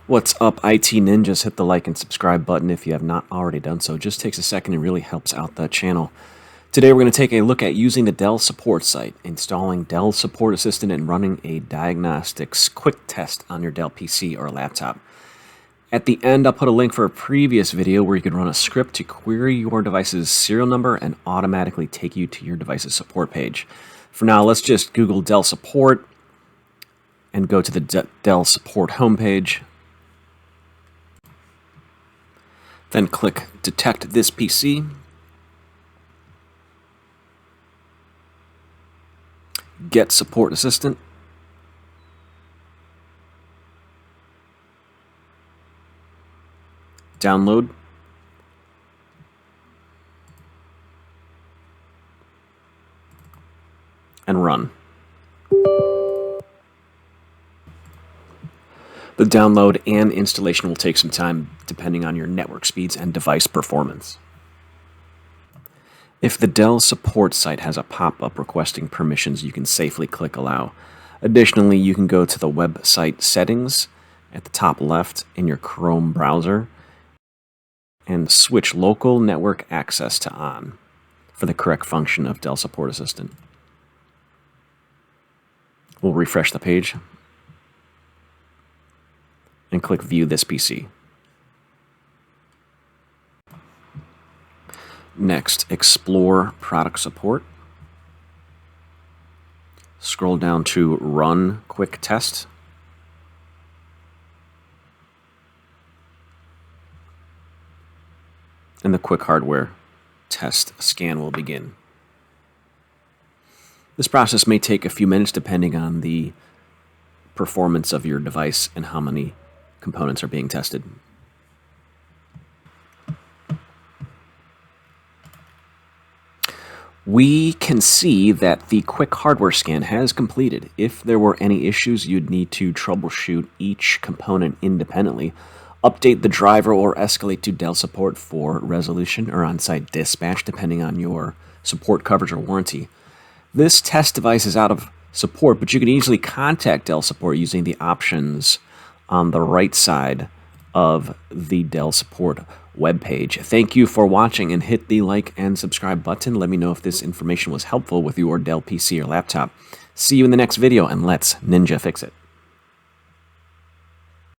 What's up, IT Ninjas? Hit the like and subscribe button if you have not already done so. It just takes a second and really helps out the channel. Today we're going to take a look at using the Dell support site, installing Dell Support Assistant, and running a Diagnostics quick test on your Dell PC or laptop. At the end, I'll put a link for a previous video where you could run a script to query your device's serial number and automatically take you to your device's support page. For now, let's just Google Dell Support and go to the Dell Support homepage. Then click Detect This PC. Get Support Assistant. Download. And run. The download and installation will take some time depending on your network speeds and device performance. If the Dell support site has a pop-up requesting permissions, you can safely click Allow. Additionally, you can go to the website settings at the top left in your Chrome browser and switch local network access to on for the correct function of Dell Support Assistant. We'll refresh the page and click View This PC. Next, explore Product Support. Scroll down to Run Quick Test. And the quick hardware test scan will begin. This process may take a few minutes depending on the performance of your device and how many components are being tested. We can see that the quick hardware scan has completed. If there were any issues, you'd need to troubleshoot each component independently, update the driver, or escalate to Dell support for resolution or on-site dispatch, depending on your support coverage or warranty. This test device is out of support, but you can easily contact Dell support using the options on the right side of the Dell support webpage. Thank you for watching, and hit the like and subscribe button. Let me know if this information was helpful with your Dell PC or laptop. See you in the next video, and let's Ninja fix it.